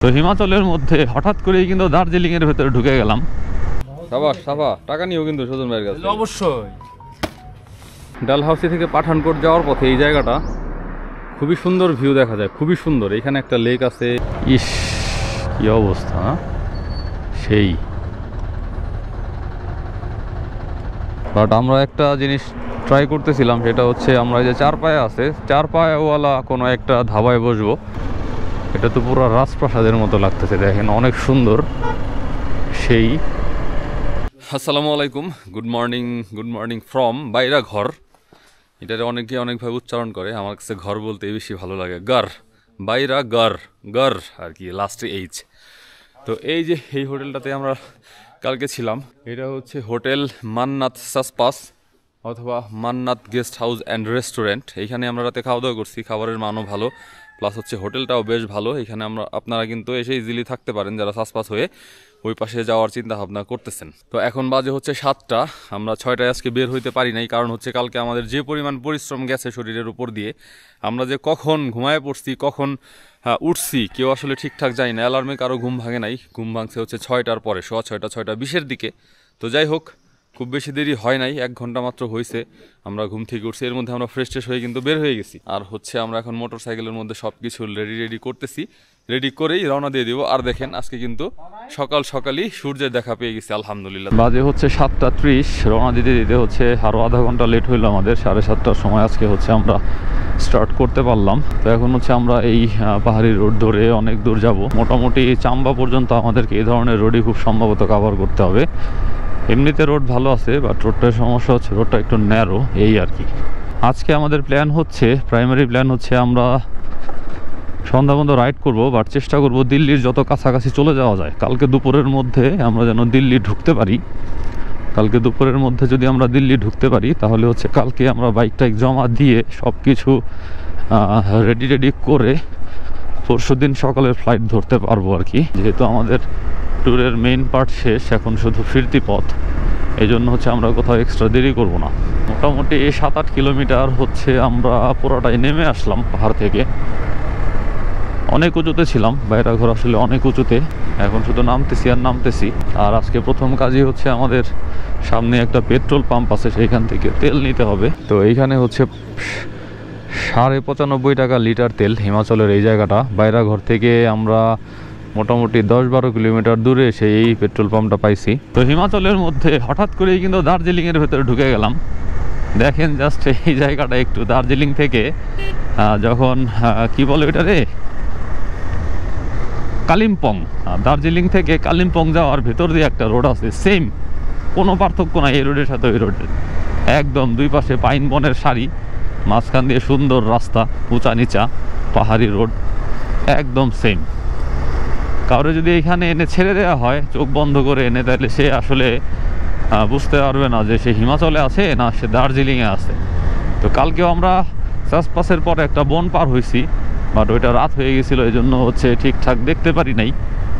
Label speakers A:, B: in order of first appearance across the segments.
A: তো হিমাচলের মধ্যে হঠাৎ করেই কিন্তু দার্জিলিং এর ভেতরে ঢুকে গেলাম। সাবাস সাবা, টাকা নিও কিন্তু সুজন ভাইয়ের কাছে
B: অবশ্যই।
A: ডালহাউসি থেকে পাঠানকোট যাওয়ার পথে এই জায়গাটা খুবই সুন্দর ভিউ দেখা যায়, খুবই সুন্দর। এখানে একটা লেক আছে। ইস কি অবস্থা, সেই। বাট আমরা একটা জিনিস ট্রাই করতেছিলাম, সেটা হচ্ছে আমরা যে চার পায়ে আছে, চার পায়াওয়ালা কোনো একটা ধাবায় বসবো। এটা তো পুরো রাজপ্রাসাদের মতো লাগতেছে, দেখেন অনেক সুন্দর, সেই। আসসালামু আলাইকুম, গুড মর্নিং ফ্রম বাইরা ঘর। এটারে অনেকে অনেকভাবে উচ্চারণ করে, আমার কাছে ঘর বলতে বেশি ভালো লাগে। গর, বাইরা গর, গর আর কি, লাস্টে এইচ। তো এই যে এই হোটেলটাতে আমরা কালকে ছিলাম, এটা হচ্ছে হোটেল মান্নাত সাসপাস অথবা মান্নাত গেস্ট হাউস অ্যান্ড রেস্টুরেন্ট। এইখানে আমরা রাতে খাওয়া দাওয়া করছি, খাবারের মানও ভালো, প্লাস হচ্ছে হোটেলটাও বেশ ভালো। এখানে আপনারা কিন্তু এসে ইজিলি থাকতে পারেন যারা সাসপাস হয়ে ওই পাশে যাওয়ার চিন্তা ভাবনা করতেছেন। তো এখন বাজে হচ্ছে 7টা, আমরা 6টায় আজকে বের হইতে পারি নাই, কারণ হচ্ছে কালকে আমাদের যে পরিমাণ পরিশ্রম গেছে শরীরের উপর দিয়ে, আমরা যে কখন ঘুমায় পড়ছি, কখন উঠছি কেউ আসলে ঠিকঠাক যাই না। অ্যালার্মে কারো ঘুম ভাঙে নাই, ঘুম ভাঙছে হচ্ছে 6টার পরে, 6:30, 6:20-এর দিকে। তো যাই হোক, খুব বেশি দেরি হয় নাই, 1 ঘন্টা মাত্র হয়েছে আমরা ঘুম থেকে উঠছি। এর মধ্যে আমরা ফ্রেশ হয়ে কিন্তু বের হয়ে গেছি। আর হচ্ছে আমরা এখন মোটর সাইকেলের মধ্যে সব কিছু রেডি করতেছি, রেডি করেই রওনা দিয়ে দিব। আর দেখেন আজকে কিন্তু সকালই সূর্যের দেখা পেয়ে গেছি, আলহামদুলিল্লাহ। বাজে হচ্ছে 7:30, রওনা দিতে হচ্ছে আরও আধা ঘন্টা লেট হইলো আমাদের। 7:30টার সময় আজকে হচ্ছে আমরা স্টার্ট করতে পারলাম। তো এখন হচ্ছে আমরা এই পাহাড়ি রোড ধরে অনেক দূর যাব, মোটামুটি চাম্বা পর্যন্ত আমাদেরকে এই ধরনের রোডই খুব সম্ভবত কভার করতে হবে। এমনিতে রোড ভালো আছে, বাট রোডটার সমস্যা হচ্ছে রোডটা একটু ন্যারো, এই আর কি। আজকে আমাদের প্রাইমারি প্ল্যান হচ্ছে আমরা সন্ধ্যা পর্যন্ত রাইড করব, বাট চেষ্টা করব দিল্লির যত কাছাকাছি চলে যাওয়া যায়। কালকে দুপুরের মধ্যে আমরা যেন দিল্লি ঢুকতে পারি। কালকে দুপুরের মধ্যে যদি আমরা দিল্লি ঢুকতে পারি, তাহলে হচ্ছে কালকে আমরা বাইকটা জমা দিয়ে সব কিছু রেডি করে পরশুদিন সকালের ফ্লাইট ধরতে পারবো আর কি। যেহেতু আমাদের ট্যুরের মেইন পার্ট শেষ, এখন শুধু ফিরতি পথ, এই জন্য হচ্ছে আমরা কোথাও এক্সট্রা দেরি করব না। মোটামুটি 7-8 কিলোমিটার হচ্ছে আমরা পুরোটাই নেমে আসলাম পাহাড় থেকে। অনেক উঁচুতে ছিলাম, বাইরা ঘর আসলে অনেক উঁচুতে, এখন শুধু নামতেছি। আর আজকে প্রথম কাজই হচ্ছে আমাদের সামনে একটা পেট্রোল পাম্প আছে, সেইখান থেকে তেল নিতে হবে। তো এইখানে হচ্ছে 95.5 টাকা লিটার তেল। হিমাচলের এই জায়গাটা, বাইরা ঘর থেকে আমরা মোটামুটি 10-12 কিলোমিটার দূরে সেই পেট্রোল পাম্পটা পাইছি। তো হিমাচলের মধ্যে হঠাৎ করেই কিন্তু দার্জিলিং এর ভেতরে ঢুকে গেলাম। দেখেন জাস্ট এই জায়গাটা একটু, দার্জিলিং থেকে যখন কি বলে এটা রে, কালিম্পং, দার্জিলিং থেকে কালিম্পং যাওয়ার ভেতর দিয়ে একটা রোড আছে, সেম, কোনো পার্থক্য নাই এই রোডের সাথে ওই রোডের। একদম দুই পাশে পাইন বনের সারি, মাঝখান দিয়ে সুন্দর রাস্তা, উঁচা নিচা পাহাড়ি রোড, একদম সেম। কারো যদি এখানে এনে ছেড়ে দেওয়া হয় চোখ বন্ধ করে এনে, তাহলে সে আসলে বুঝতে পারবে না যে সে হিমাচলে আছে না সে দার্জিলিংয়ে আছে। তো কালকেও আমরা সাসপাসের পরে একটা বন পার হয়েছি, বাট ওইটা রাত হয়ে গেছিলো, এই জন্য হচ্ছে ঠিকঠাক দেখতে পারি নাই।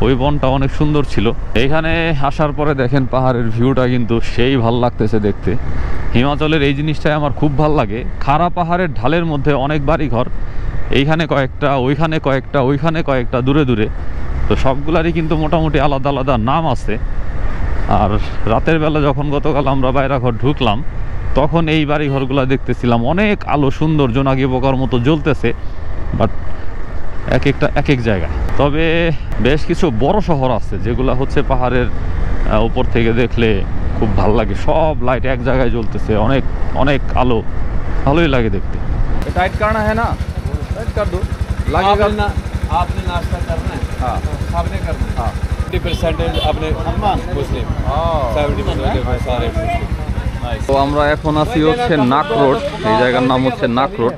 A: ওই বনটা অনেক সুন্দর ছিল। এইখানে আসার পরে দেখেন পাহাড়ের ভিউটা কিন্তু সেই ভাল লাগতেছে দেখতে। হিমাচলের এই জিনিসটাই আমার খুব ভাল লাগে, খাড়া পাহাড়ের ঢালের মধ্যে অনেক বাড়ি ঘর, এইখানে কয়েকটা, ওইখানে কয়েকটা, ওইখানে কয়েকটা, দূরে। তো সবগুলারই কিন্তু মোটামুটি আলাদা আলাদা নাম আছে। আর রাতের বেলা যখন গতকাল আমরা বাইরা ঘর ঢুকলাম, তখন এই বাড়ি ঘরগুলো দেখতেছিলাম অনেক আলো, সুন্দর জোনাকি পোকার মতো জ্বলতেছে, বাট এক এক জায়গায়। তবে বেশ কিছু বড় শহর আছে যেগুলো হচ্ছে পাহাড়ের উপর থেকে দেখলে খুব ভালো লাগে, সব লাইট এক জায়গায় জ্বলতেছে, অনেক অনেক আলো, ভালোই লাগে দেখতে। টাইট करना है ना, टाइट कर दो, लगेगा ना। आपने नाश्ता करना है, हाँ सबने करना है, हाँ 50% अपने मुस्लिम, 70% सारे मुस्लिम। তো আমরা এখন আছি হচ্ছে নাক রোড, এই জায়গার নাম হচ্ছে নাক রোড।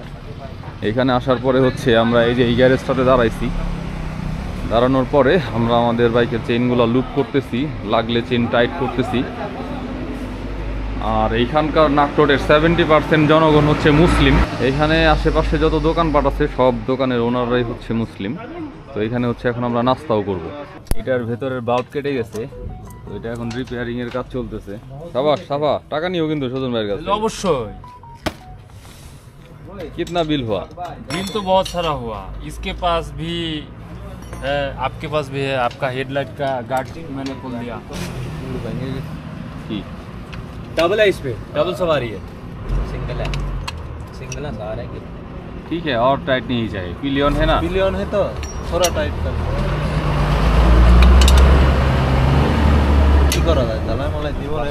A: এখানে আসার পরে হচ্ছে আমরা এই যে এই গ্যারেজটাতে দাঁড়াইছি, দাঁড়ানোর পরে আমরা আমাদের বাইকের চেইনগুলো লুপ করতেছি, লাগলে চেইন টাইট করতেছি। আর এইখানকার নাক রোডের 70% জনগণ হচ্ছে মুসলিম। এখানে আশেপাশে যত দোকানপাট আছে সব দোকানের ওনাররাই হচ্ছে মুসলিম। তো এখানে হচ্ছে এখন আমরা নাস্তাও করব। এটার ভেতরের বাল্ব কেটে গেছে, তো এটা এখন রিপেয়ারিং এর কাজ চলতেছে। সাবা টাকা নিও কিন্তু সুজন ভাইয়ের কাছে
B: অবশ্যই।
A: कितना बिल हुआ?
B: बिल तो बहुत सारा हुआ, इसके पास भी आपके पास भी है, आपका हेडलाइट का गार्ड मैंने खोल दिया।
C: डबल है इस पे, डबल सवारी है, सिंगल है, सिंगल है सारे की।
A: ठीक है, और टाइट नहीं चाहिए। पिलियन है ना?
C: पिलियन है तो थोड़ा टाइट कर কি করা যায় তাহলে মনে জীবনে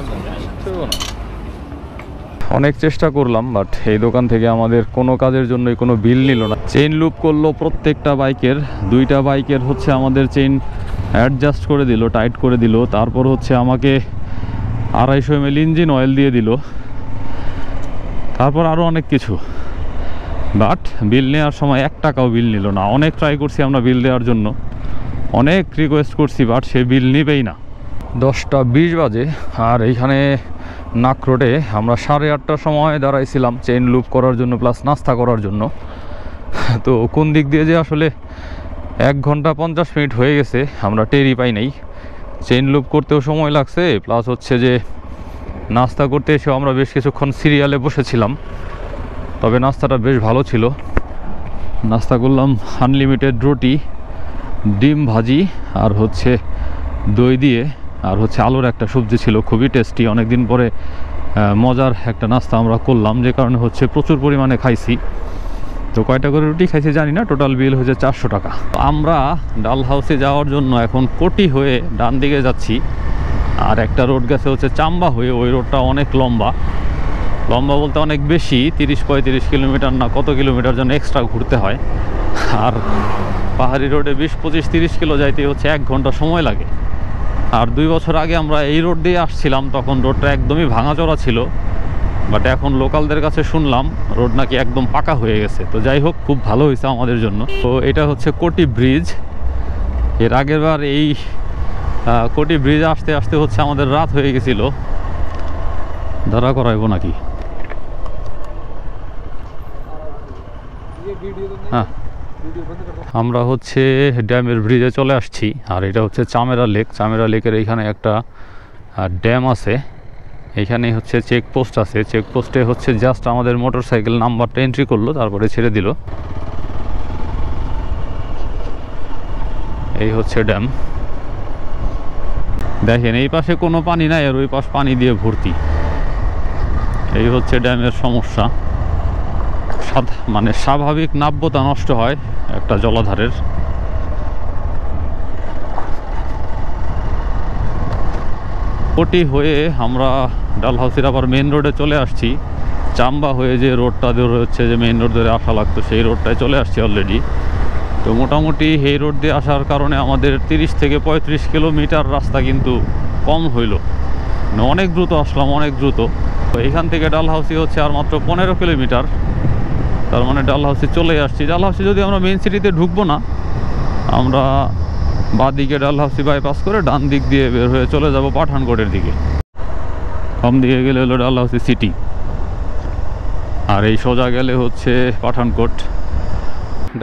A: অনেক চেষ্টা করলাম, বাট এই দোকান থেকে আমাদের কোনো কাজের জন্যই কোনো বিল নিল না। চেইন লুপ করলো প্রত্যেকটা বাইকের, দুইটা বাইকের হচ্ছে আমাদের চেইন অ্যাডজাস্ট করে দিল, টাইট করে দিল। তারপর হচ্ছে আমাকে 250 ml ইঞ্জিন অয়েল দিয়ে দিল, তারপর আরও অনেক কিছু। বাট বিল নেওয়ার সময় 1 টাকাও বিল নিল না। অনেক ট্রাই করছি আমরা বিল দেওয়ার জন্য, অনেক রিকোয়েস্ট করছি, বাট সে বিল নিবেই না। 10টা 20 বাজে, আর এইখানে নাক রোডে আমরা 8:30টার সময় দাঁড়াইছিলাম চেইন লুপ করার জন্য প্লাস নাস্তা করার জন্য। তো কোন দিক দিয়ে যে আসলে 1 ঘন্টা 50 মিনিট হয়ে গেছে আমরা টেরই পাই নাই। চেইন লুপ করতেও সময় লাগছে, প্লাস হচ্ছে যে নাস্তা করতে এসেও আমরা বেশ কিছুক্ষণ সিরিয়ালে বসেছিলাম। তবে নাস্তাটা বেশ ভালো ছিল। নাস্তা করলাম আনলিমিটেড রুটি, ডিম ভাজি, আর হচ্ছে দই দিয়ে, আর হচ্ছে আলুর একটা সবজি ছিল, খুবই টেস্টি। অনেকদিন পরে মজার একটা নাস্তা আমরা করলাম, যে কারণে হচ্ছে প্রচুর পরিমাণে খাইছি। তো কয়টা করে রুটি খাইছি জানি না, টোটাল বিল হয়েছে 400 টাকা। আমরা ডাল হাউসে যাওয়ার জন্য এখন কোটি হয়ে ডান দিকে যাচ্ছি, আর একটা রোড গেছে হচ্ছে চাম্বা হয়ে। ওই রোডটা অনেক লম্বা, লম্বা বলতে অনেক বেশি, 30-35 কিলোমিটার না কত কিলোমিটার যেন এক্সট্রা ঘুরতে হয়। আর পাহাড়ি রোডে 20-25-30 কিলো যাইতে হচ্ছে 1 ঘন্টা সময় লাগে। আর 2 বছর আগে আমরা এই রোড দিয়ে আসছিলাম, তখন রোডটা একদমই ভাঙাচোরা ছিল। বাট এখন লোকালদের কাছে শুনলাম রোড নাকি একদম পাকা হয়ে গেছে। তো যাই হোক, খুব ভালো হয়েছে আমাদের জন্য। তো এটা হচ্ছে কোটি ব্রিজ। এর আগের বার এই কোটি ব্রিজ আসতে আসতে হচ্ছে আমাদের রাত হয়ে গেছিল। দাঁড়া করাইব নাকি? হ্যাঁ, আমরা হচ্ছে ড্যামের ব্রিজে চলে আসছি। আর এটা হচ্ছে চামেরা লেক। চামেরা লেকের এইখানে একটা ড্যাম আছে, এইখানে হচ্ছে চেকপোস্ট আছে। চেকপোস্টে হচ্ছে জাস্ট আমাদের মোটরসাইকেল নাম্বারটা এন্ট্রি করলো, তারপরে ছেড়ে দিল। এই হচ্ছে ড্যাম। দেখেন এই পাশে কোনো পানি নাই, আর ওই পাশ পানি দিয়ে ভর্তি। এই হচ্ছে ড্যামের সমস্যা, মানে স্বাভাবিক নাব্যতা নষ্ট হয় একটা জলাধারের। কোটি হয়ে আমরা ডালহাউসির আবার মেন রোডে চলে আসছি। চাম্বা হয়ে যে রোডটা ধরে হচ্ছে যে মেন রোড ধরে আসা লাগতো, সেই রোডটায় চলে আসছি অলরেডি। তো মোটামুটি এই রোড দিয়ে আসার কারণে আমাদের 30-35 কিলোমিটার রাস্তা কিন্তু কম হইল। অনেক দ্রুত আসলাম, অনেক দ্রুত। তো এইখান থেকে ডালহাউসি হচ্ছে আর মাত্র 15 কিলোমিটার। তার মানে ডালহাউসি চলে আসছি। ডালহাউসি যদি আমরা মেন সিটিতে ঢুকবো না, আমরা বাঁ দিকে ডালহাউসি বাইপাস করে ডান দিক দিয়ে বের হয়ে চলে যাব পাঠানকোটের দিকে। বাম দিকে গেলে হলো ডালহাউসি সিটি, আর এই সোজা গেলে হচ্ছে পাঠানকোট।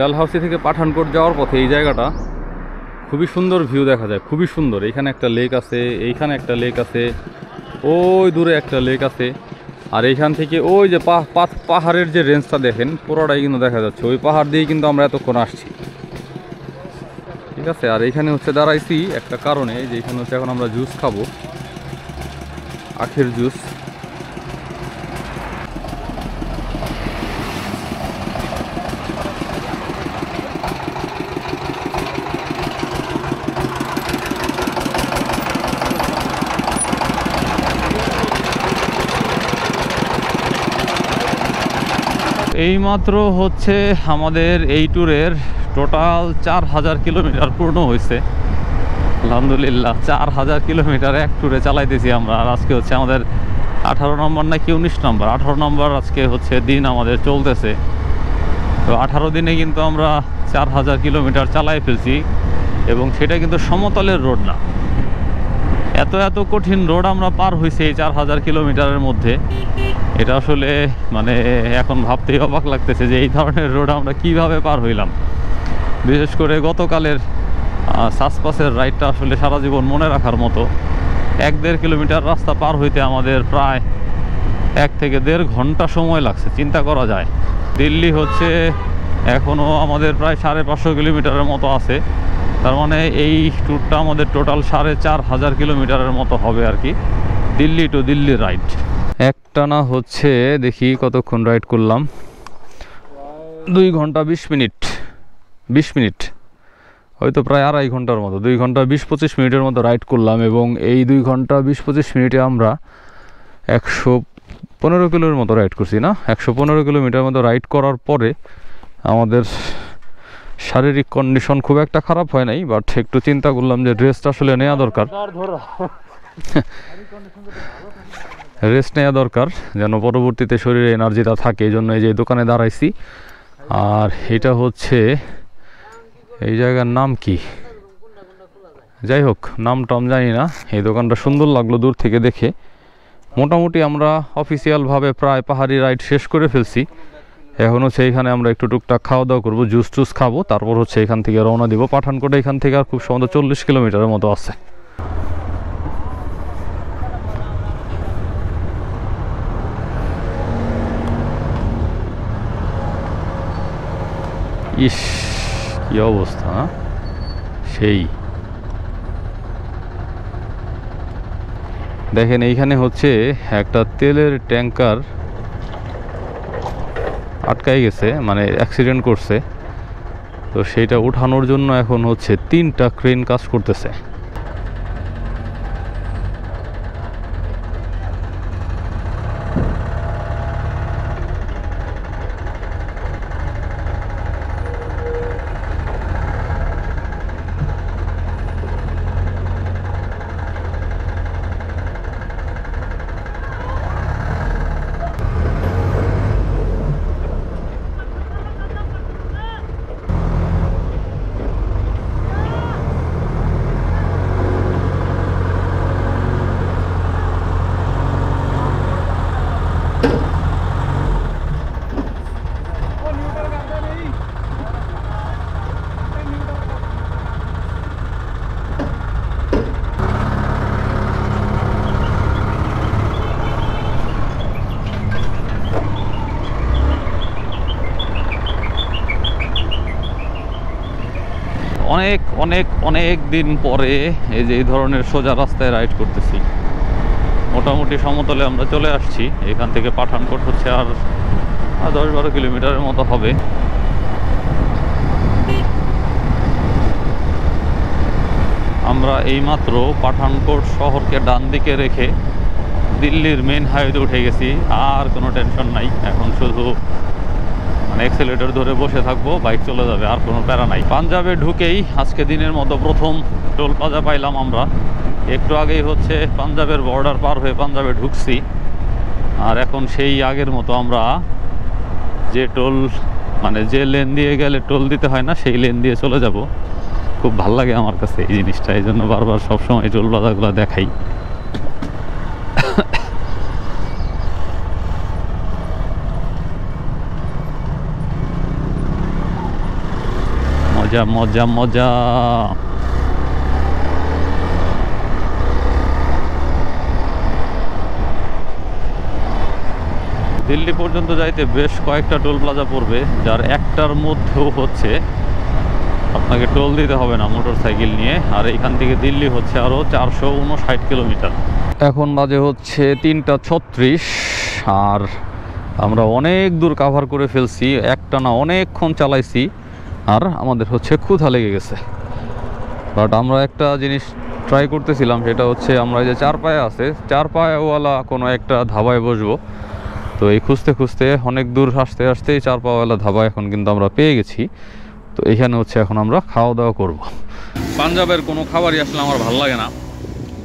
A: ডালহাউসি থেকে পাঠানকোট যাওয়ার পথে এই জায়গাটা খুবই সুন্দর ভিউ দেখা যায়, খুবই সুন্দর। এইখানে একটা লেক আছে, এইখানে একটা লেক আছে, ওই দূরে একটা লেক আছে। আর এইখান থেকে ওই যে পাহাড়ের যে রেঞ্জটা দেখেন, পুরোটাই কিন্তু দেখা যাচ্ছে। ওই পাহাড় দিয়েই কিন্তু আমরা এতক্ষণ আসছি, ঠিক আছে। আর এইখানে হচ্ছে দাঁড়াইছি একটা কারণে, যে এখানে হচ্ছে এখন আমরা জুস খাবো, আখের জুস। এইমাত্র হচ্ছে আমাদের এই ট্যুরের টোটাল 4000 কিলোমিটার পূর্ণ হয়েছে। আলহামদুলিল্লাহ, 4000 কিলোমিটার এক ট্যুরে চালাইতেছি আমরা। আর আজকে হচ্ছে আমাদের 18 নম্বর নাকি 19 নম্বর, 18 নম্বর আজকে হচ্ছে দিন আমাদের চলতেছে। তো 18 দিনে কিন্তু আমরা 4000 কিলোমিটার চালাই ফেলছি, এবং সেটা কিন্তু সমতলের রোড না। এত এত কঠিন রোড আমরা পার হয়েছি এই 4000 কিলোমিটারের মধ্যে। এটা আসলে মানে এখন ভাবতেই অবাক লাগতেছে যে এই ধরনের রোড আমরা কিভাবে পার হইলাম। বিশেষ করে গতকালের সাসপাসের রাইডটা আসলে সারা জীবন মনে রাখার মতো। 1-1.5 কিলোমিটার রাস্তা পার হইতে আমাদের প্রায় 1 থেকে 1.5 ঘন্টা সময় লাগছে, চিন্তা করা যায়। দিল্লি হচ্ছে এখনও আমাদের প্রায় 550 কিলোমিটারের মতো আছে। তার মানে এই ট্যুরটা আমাদের টোটাল 4500 কিলোমিটারের মতো হবে আর কি, দিল্লি টু দিল্লি রাইড। একটানা হচ্ছে দেখি কতক্ষণ রাইড করলাম, 2 ঘন্টা 20 মিনিট, 20 মিনিট হয়তো প্রায় 2.5 ঘন্টার মতো, 2 ঘন্টা 20-25 মিনিটের মতো রাইড করলাম। এবং এই 2 ঘন্টা 20-25 মিনিটে আমরা 115 কিলোর মতো রাইড করছি, না 115 কিলোমিটার মতো রাইড করার পরে আমাদের শারীরিক কন্ডিশন খুব একটা খারাপ হয় নাই, বাট একটু চিন্তা করলাম যে রেস্ট আসলে নেওয়া দরকার, রেস্ট নেওয়া দরকার যেন পরবর্তীতে শরীরে এনার্জিটা থাকে। এই জন্য এই যে দোকানে দাঁড়াইছি। আর এটা হচ্ছে, এই জায়গার নাম কি, যাই হোক নামটা আমি জানি না। এই দোকানটা সুন্দর লাগলো দূর থেকে দেখে। মোটামুটি আমরা অফিসিয়ালভাবে প্রায় পাহাড়ি রাইড শেষ করে ফেলছি। এখন হচ্ছে এইখানে আমরা একটু টুকটাক খাওয়া দাওয়া করবো, জুস টুস খাবো, তারপর হচ্ছে এখান থেকে রওনা দিব। পাঠানকোটে এখান থেকে আর খুব সম্ভবত 40 কিলোমিটারের মতো আছে। ইস কি অবস্থা, সেই দেখেন এইখানে হচ্ছে একটা তেলের ট্যাঙ্কার আটকাই গেছে, মানে অ্যাক্সিডেন্ট করছে। তো সেইটা উঠানোর জন্য এখন হচ্ছে 3টা ক্রেন কাজ করতেছে। অনেক অনেক অনেক দিন পরে এই যে এই ধরনের সোজা রাস্তায় রাইড করতেছি। মোটামুটি সমতলে আমরা চলে আসছি। এখান থেকে পাঠানকোট হচ্ছে আর 10-12 কিলোমিটারের মতো হবে। আমরা এইমাত্র পাঠানকোট শহরকে ডান দিকে রেখে দিল্লির মেন হাইওয়েতে উঠে গেছি। আর কোনো টেনশন নাই, এখন শুধু এক্সেলেটর ধরে বসে থাকবো, বাইক চলে যাবে, আর কোনো প্যারা নাই। পাঞ্জাবে ঢুকেই আজকে দিনের মতো প্রথম টোল প্লাজা পাইলাম আমরা। একটু আগেই হচ্ছে পাঞ্জাবের বর্ডার পার হয়ে পাঞ্জাবে ঢুকছি। আর এখন সেই আগের মতো আমরা যে টোল, মানে যে লেন দিয়ে গেলে টোল দিতে হয় না, সেই লেন দিয়ে চলে যাব। খুব ভাল লাগে আমার কাছে এই জিনিসটা, এই জন্য বারবার সবসময় টোল প্লাজাগুলো দেখাই। মজা মজা মজা। দিল্লি পর্যন্ত যাইতে বেশ কয়েকটা টোল প্লাজা পড়বে, যার একটার মধ্যেও হচ্ছে আপনাকে টোল দিতে হবে না মোটর সাইকেল নিয়ে। আর এইখান থেকে দিল্লি হচ্ছে আরও 459 কিলোমিটার। এখন বাজে হচ্ছে 3টা 36। আর আমরা অনেক দূর কাভার করে ফেলছি, একটানা অনেকক্ষণ চালাইছি। আর আমাদের হচ্ছে ক্ষুধা লেগে গেছে। বাট আমরা একটা জিনিস ট্রাই করতেছিলাম, সেটা হচ্ছে আমরা যে 4 পায়ে আছে, 4 পায়াওয়ালা কোনো একটা ধাবায় বসবো। তো এই খুঁজতে খুঁজতে অনেক দূর আসতে আসতে 4 পাওয়ালা ধাবা এখন কিন্তু আমরা পেয়ে গেছি। তো এখানে হচ্ছে এখন আমরা খাওয়া দাওয়া করব। পাঞ্জাবের কোনো খাবারই আসলে আমার ভালো লাগে না,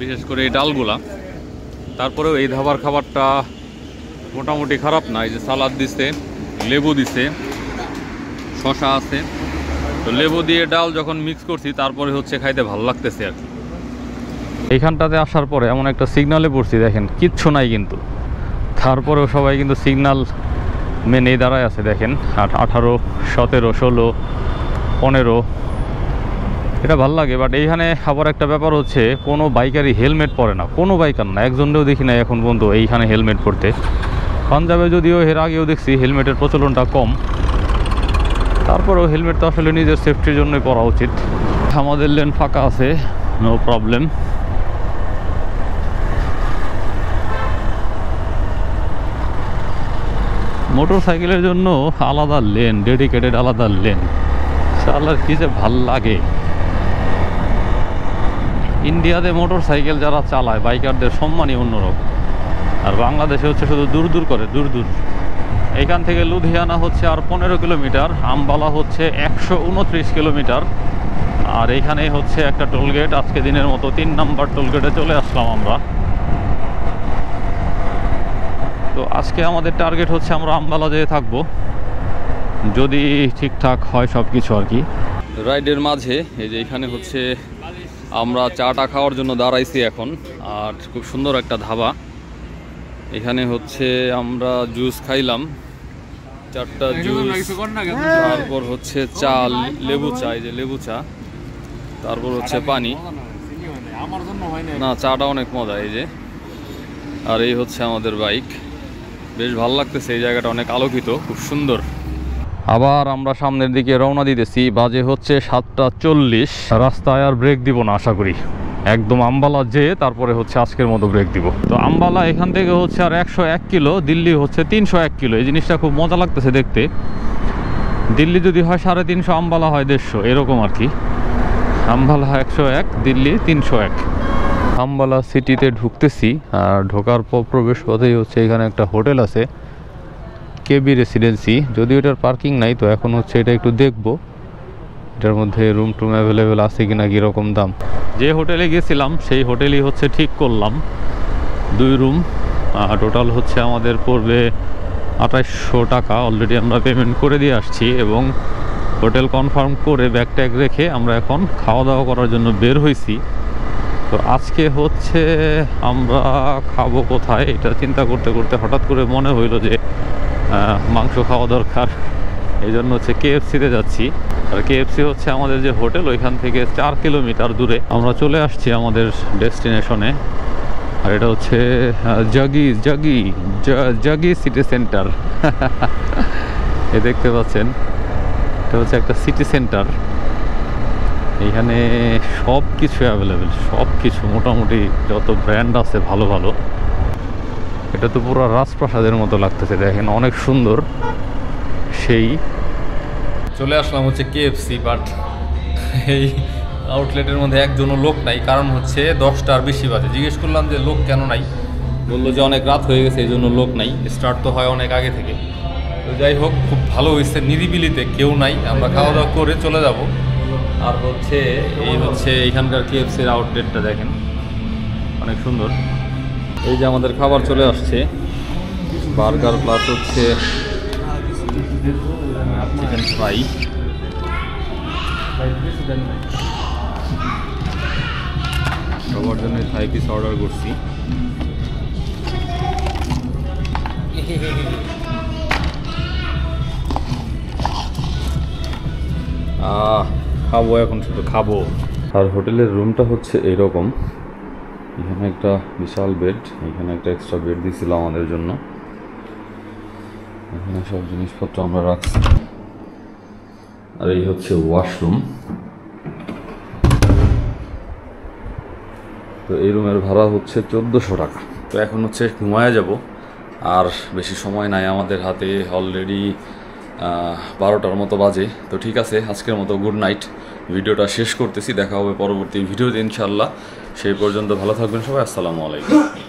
A: বিশেষ করে এই ডালগুলা। তারপরেও এই ধাবার খাবারটা মোটামুটি খারাপ না। এই যে সালাদ দিছে, লেবু দিছে, শশা আছে। তো লেবু দিয়ে ডাল যখন মিক্স করছি তারপরে হচ্ছে খাইতে ভালো লাগতেছে আর কি। এইখানটাতে আসার পরে এমন একটা সিগনালে পড়ছি, দেখেন কিচ্ছু নাই কিন্তু, তারপরেও সবাই কিন্তু সিগনাল মেনেই দাঁড়ায় আছে। দেখেন 18, 17, 16, 15, এটা ভাল লাগে। বাট এইখানে আবার একটা ব্যাপার হচ্ছে, কোনো বাইকারই হেলমেট পরে না, কোনো বাইকার না, একজনেও দেখি না এখন পর্যন্ত এইখানে হেলমেট পরতে। পাঞ্জাবে যদিও এর আগেও দেখছি হেলমেটের প্রচলনটা কম, তারপরেও হেলমেট তো আসলে নিজের সেফটির জন্যই পরা উচিত। আমাদের লেন ফাঁকা আছে, নো প্রবলেম। মোটর সাইকেলের জন্য আলাদা লেন, ডেডিকেটেড আলাদা লেন, শালার কি যে ভাল লাগে। ইন্ডিয়াতে মোটর সাইকেল যারা চালায় বাইকারদের সম্মানই অন্যরকম, আর বাংলাদেশে হচ্ছে শুধু দূর দূর করে, দূর দূর। এখান থেকে লুধিয়ানা হচ্ছে আর 15 কিলোমিটার, আম্বালা হচ্ছে 129 কিলোমিটার। আর এইখানেই হচ্ছে একটা টোলগেট। আজকে দিনের মতো 3 নাম্বার টোলগেটে চলে আসলাম আমরা। তো আজকে আমাদের টার্গেট হচ্ছে আমরা আম্বালা যেয়ে থাকবো, যদি ঠিকঠাক হয় সব কিছু আর কি। রাইডের মাঝে এই যে এখানে হচ্ছে আমরা চাটা খাওয়ার জন্য দাঁড়াইছি এখন, আর খুব সুন্দর একটা ধাবা। এখানে হচ্ছে আমরা জুস খাইলাম, 4টা জুস, তারপর হচ্ছে চা, লেবু চা, এই যে লেবু চা, তারপর হচ্ছে পানি। না, চাটা অনেক মজা এই যে। আর এই হচ্ছে আমাদের বাইক, বেশ ভালো লাগতেছে। এই জায়গাটা অনেক আলোকিত, খুব সুন্দর। আবার আমরা সামনের দিকে রওনা দিতেছি, বাজে হচ্ছে 7:40। রাস্তায় আর ব্রেক দিব না আশা করি, একদম আম্বালা যেয়ে তারপরে হচ্ছে আজকের মতো ব্রেক দিব। তো আম্বালা এখান থেকে হচ্ছে আর 101 কিলো, দিল্লি হচ্ছে 301 কিলো। এই জিনিসটা খুব মজা লাগতেছে দেখতে। দিল্লি যদি হয় 350, আম্বালা হয় 150, এরকম আর কি। আম্বালা 101, দিল্লি 301। আম্বালা সিটিতে ঢুকতেছি, আর ঢোকার পর প্রবেশ পথেই হচ্ছে এখানে একটা হোটেল আছে, কেবি রেসিডেন্সি। যদিও এটার পার্কিং নাই, তো এখন হচ্ছে এটা একটু দেখবো এটার মধ্যে রুম টুম অ্যাভেলেবেল আছে কিনা, কীরকম দাম। যে হোটেলে গেছিলাম সেই হোটেলই হচ্ছে ঠিক করলাম, 2 রুম। টোটাল হচ্ছে আমাদের পড়বে 2800 টাকা। অলরেডি আমরা পেমেন্ট করে দিয়ে আসছি, এবং হোটেল কনফার্ম করে ব্যাগ ট্যাগ রেখে আমরা এখন খাওয়া দাওয়া করার জন্য বের হয়েছি। তো আজকে হচ্ছে আমরা খাবো কোথায়, এটা চিন্তা করতে করতে হঠাৎ করে মনে হইলো যে মাংস খাওয়া দরকার। এই জন্য হচ্ছে KFC-তে যাচ্ছি। আর KFC হচ্ছে আমাদের যে হোটেল, ওইখান থেকে 4 কিলোমিটার দূরে। আমরা চলে আসছি আমাদের ডেস্টিনেশনে, আর এটা হচ্ছে জাগি সিটি সেন্টার। এ দেখতে পাচ্ছেন, এটা হচ্ছে একটা সিটি সেন্টার। এইখানে সব কিছু অ্যাভেলেবেল, সব কিছু মোটামুটি যত ব্র্যান্ড আছে ভালো ভালো। এটা তো পুরো রাজপ্রাসাদের মতো লাগতেছে, দেখেন অনেক সুন্দর। সেই চলে আসলাম হচ্ছে KFC, বাট এই আউটলেটের মধ্যে একজনও লোক নাই। কারণ হচ্ছে 10টার বেশি বাজে। জিজ্ঞেস করলাম যে লোক কেন নাই, বললো যে অনেক রাত হয়ে গেছে এই জন্য লোক নাই, স্টার্ট তো হয় অনেক আগে থেকে। তো যাই হোক, খুব ভালো হয়েছে, নিরিবিলিতে কেউ নাই, আমরা খাওয়া দাওয়া করে চলে যাব। আর হচ্ছে এই হচ্ছে এইখানকার KFC-র আউটলেটটা দেখেন, অনেক সুন্দর। এই যে আমাদের খাবার চলে আসছে, বার্গার প্লাস হচ্ছে চিকেন ফ্রাই। সবার জন্য 5 পিস অর্ডার করছি। খাবো এখন, শুধু খাবো। আর হোটেলের রুমটা হচ্ছে এইরকম, এখানে একটা বিশাল বেড, এখানে একটা এক্সট্রা বেড দিয়েছিল আমাদের জন্য। এখানে সব জিনিসপত্র আমরা রাখছি। আর এই হচ্ছে ওয়াশরুম। তো এই রুমের ভাড়া হচ্ছে 1400 টাকা। তো এখন হচ্ছে ঘুমায় যাব, আর বেশি সময় নাই আমাদের হাতে, অলরেডি 12টার মতো বাজে। তো ঠিক আছে, আজকের মতো গুড নাইট। ভিডিওটা শেষ করতেছি, দেখা হবে পরবর্তী ভিডিওতে ইনশাল্লাহ। সেই পর্যন্ত ভালো থাকবেন সবাই, আসসালামু আলাইকুম।